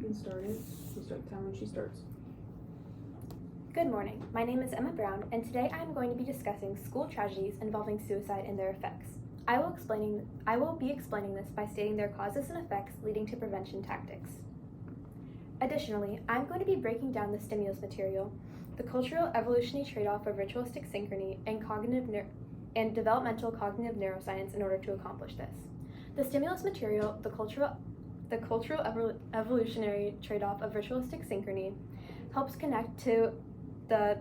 can start it. We'll start the time when she starts. Good morning. My name is Emma Brown, and today I am going to be discussing school tragedies involving suicide and their effects. I will be explaining this by stating their causes and effects leading to prevention tactics. Additionally, I'm going to be breaking down the stimulus material, the cultural evolutionary trade-off of ritualistic synchrony, and developmental cognitive neuroscience in order to accomplish this. The stimulus material, the cultural evolutionary trade-off of ritualistic synchrony, helps connect to the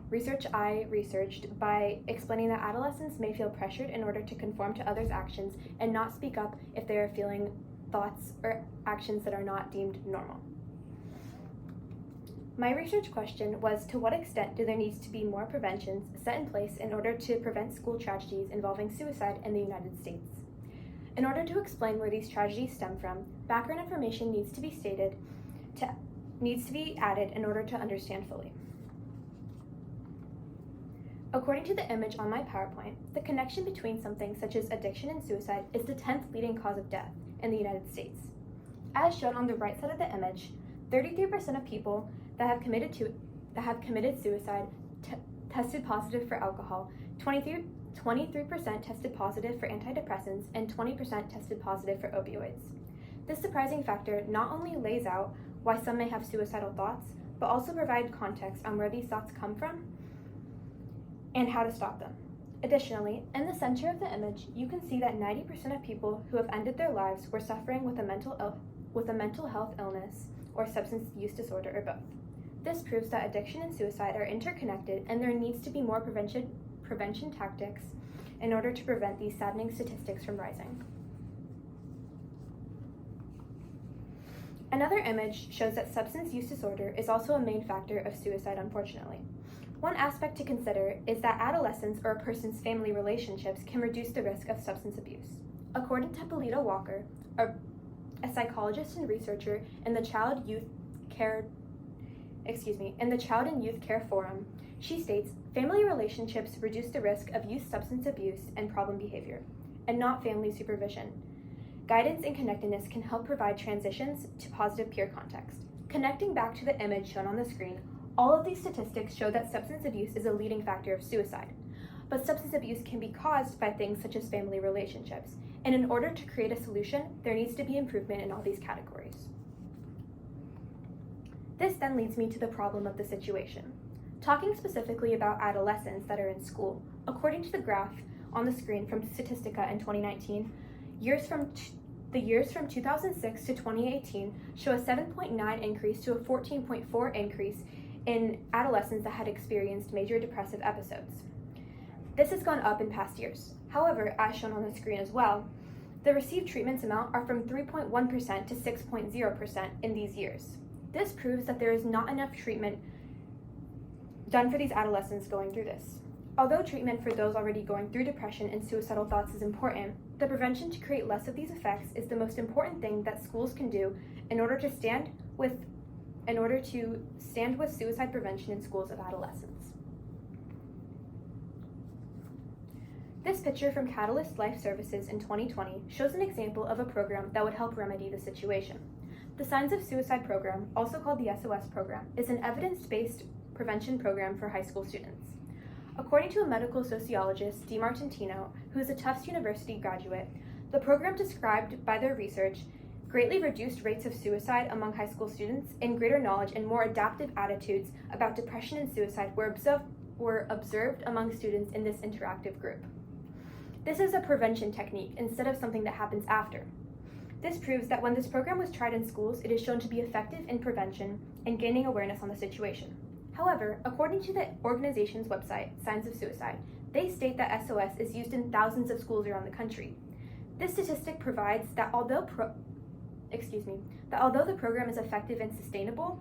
research I researched by explaining that adolescents may feel pressured in order to conform to others' actions and not speak up if they are feeling thoughts or actions that are not deemed normal. My research question was, to what extent do there needs to be more preventions set in place in order to prevent school tragedies involving suicide in the United States? In order to explain where these tragedies stem from, background information needs to be added in order to understand fully. According to the image on my PowerPoint, the connection between something such as addiction and suicide is the 10th leading cause of death in the United States. As shown on the right side of the image, 33% of people that have committed suicide tested positive for alcohol, 23% tested positive for antidepressants, and 20% tested positive for opioids. This surprising factor not only lays out why some may have suicidal thoughts, but also provides context on where these thoughts come from and how to stop them. Additionally, in the center of the image, you can see that 90% of people who have ended their lives were suffering with a mental health illness or substance use disorder, or both. This proves that addiction and suicide are interconnected, and there needs to be more prevention tactics in order to prevent these saddening statistics from rising. Another image shows that substance use disorder is also a main factor of suicide, unfortunately. One aspect to consider is that adolescence or a person's family relationships can reduce the risk of substance abuse. According to Polita Walker, a psychologist and researcher in the Child and Youth Care Forum, she states, family relationships reduce the risk of youth substance abuse and problem behavior, and not family supervision. Guidance and connectedness can help provide transitions to positive peer context. Connecting back to the image shown on the screen, all of these statistics show that substance abuse is a leading factor of suicide. But substance abuse can be caused by things such as family relationships, and in order to create a solution, there needs to be improvement in all these categories. This then leads me to the problem of the situation. Talking specifically about adolescents that are in school, according to the graph on the screen from Statistica in 2019, the years from 2006 to 2018 show a 7.9 increase to a 14.4 increase in adolescents that had experienced major depressive episodes. This has gone up in past years. However, as shown on the screen as well, the received treatments amount are from 3.1% to 6.0% in these years. This proves that there is not enough treatment done for these adolescents going through this. Although treatment for those already going through depression and suicidal thoughts is important, the prevention to create less of these effects is the most important thing that schools can do in order to stand with suicide prevention in schools of adolescents. This picture from Catalyst Life Services in 2020 shows an example of a program that would help remedy the situation. The Signs of Suicide program, also called the SOS program, is an evidence-based prevention program for high school students. According to a medical sociologist, DiMartino, who is a Tufts University graduate, the program described by their research greatly reduced rates of suicide among high school students, and greater knowledge and more adaptive attitudes about depression and suicide were observed among students in this interactive group. This is a prevention technique instead of something that happens after. This proves that when this program was tried in schools, it is shown to be effective in prevention and gaining awareness on the situation. However, according to the organization's website, Signs of Suicide, they state that SOS is used in thousands of schools around the country. This statistic provides that although the program is effective and sustainable,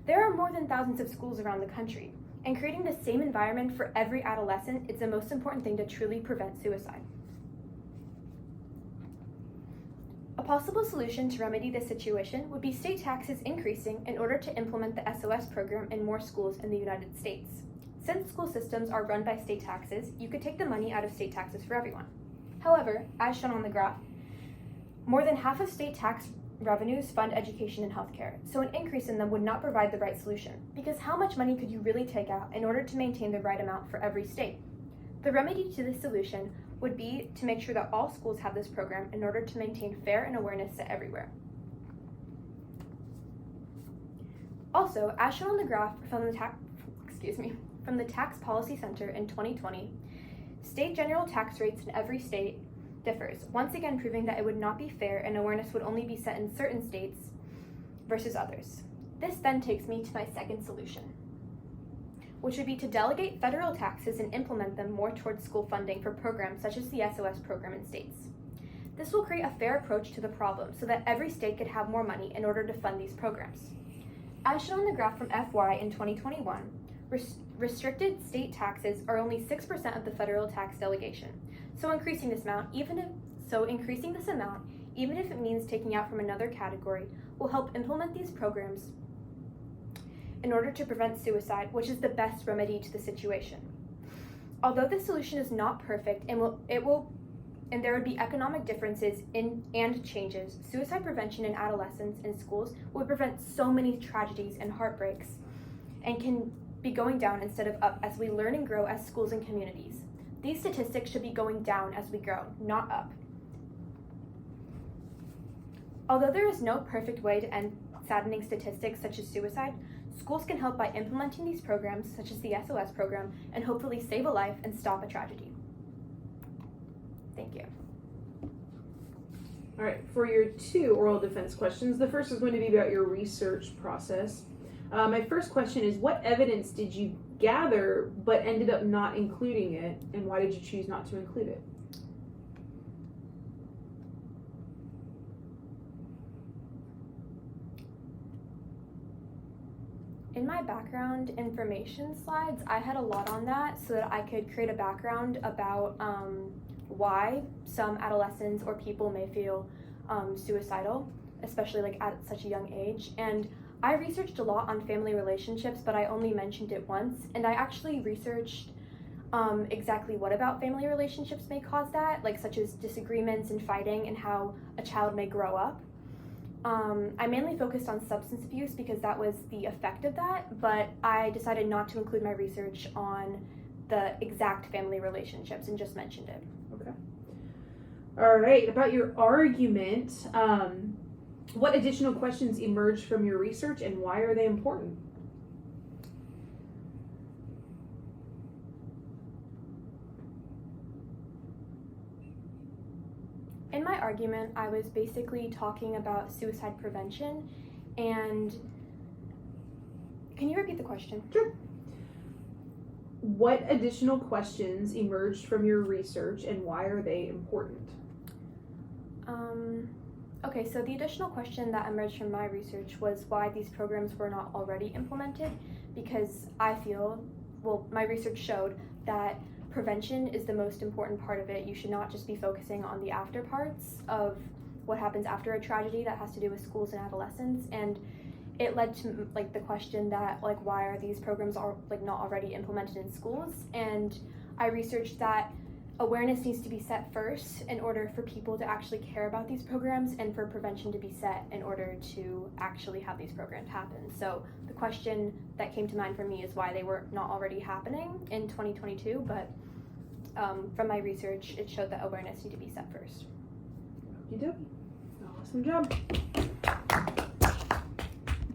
there are more than thousands of schools around the country, and creating the same environment for every adolescent is the most important thing to truly prevent suicide. A possible solution to remedy this situation would be state taxes increasing in order to implement the SOS program in more schools in the United States. Since school systems are run by state taxes, you could take the money out of state taxes for everyone. However, as shown on the graph, more than half of state tax revenues fund education and healthcare, so an increase in them would not provide the right solution, because how much money could you really take out in order to maintain the right amount for every state? The remedy to this solution would be to make sure that all schools have this program in order to maintain fair and awareness to everywhere. Also, as shown on the graph from the Tax Policy Center in 2020, state general tax rates in every state differs, once again proving that it would not be fair and awareness would only be set in certain states versus others. This then takes me to my second solution, which would be to delegate federal taxes and implement them more towards school funding for programs such as the SOS program in states. This will create a fair approach to the problem so that every state could have more money in order to fund these programs. As shown on the graph from FY in 2021, restricted state taxes are only 6% of the federal tax delegation. So increasing this amount, even if it means taking out from another category, will help implement these programs in order to prevent suicide, which is the best remedy to the situation. Although this solution is not perfect and there would be economic differences and changes, suicide prevention in adolescents in schools would prevent so many tragedies and heartbreaks and can be going down instead of up as we learn and grow as schools and communities. These statistics should be going down as we grow, not up. Although there is no perfect way to end saddening statistics such as suicide, schools can help by implementing these programs such as the SOS program and hopefully save a life and stop a tragedy. Thank you. All right, for your 2 oral defense questions, the first is going to be about your research process. My first question is, what evidence did you gather but ended up not including it, and why did you choose not to include it? In my background information slides, I had a lot on that so that I could create a background about why some adolescents or people may feel suicidal, especially like at such a young age. And I researched a lot on family relationships, but I only mentioned it once. And I actually researched exactly what about family relationships may cause that, like such as disagreements and fighting and how a child may grow up. I mainly focused on substance abuse because that was the effect of that, but I decided not to include my research on the exact family relationships and just mentioned it. Okay. All right, about your argument, what additional questions emerged from your research and why are they important? In my argument, I was basically talking about suicide prevention, and can you repeat the question? Sure. What additional questions emerged from your research and why are they important? Okay, so the additional question that emerged from my research was why these programs were not already implemented, because I feel, well, my research showed that prevention is the most important part of it. You should not just be focusing on the after parts of what happens after a tragedy that has to do with schools and adolescents. And it led to like the question that like why are these programs not already implemented in schools? And I researched that awareness needs to be set first in order for people to actually care about these programs and for prevention to be set in order to actually have these programs happen. So the question that came to mind for me is why they were not already happening in 2022, but from my research, it showed that awareness needed to be set first. Okey-dokey. Awesome job.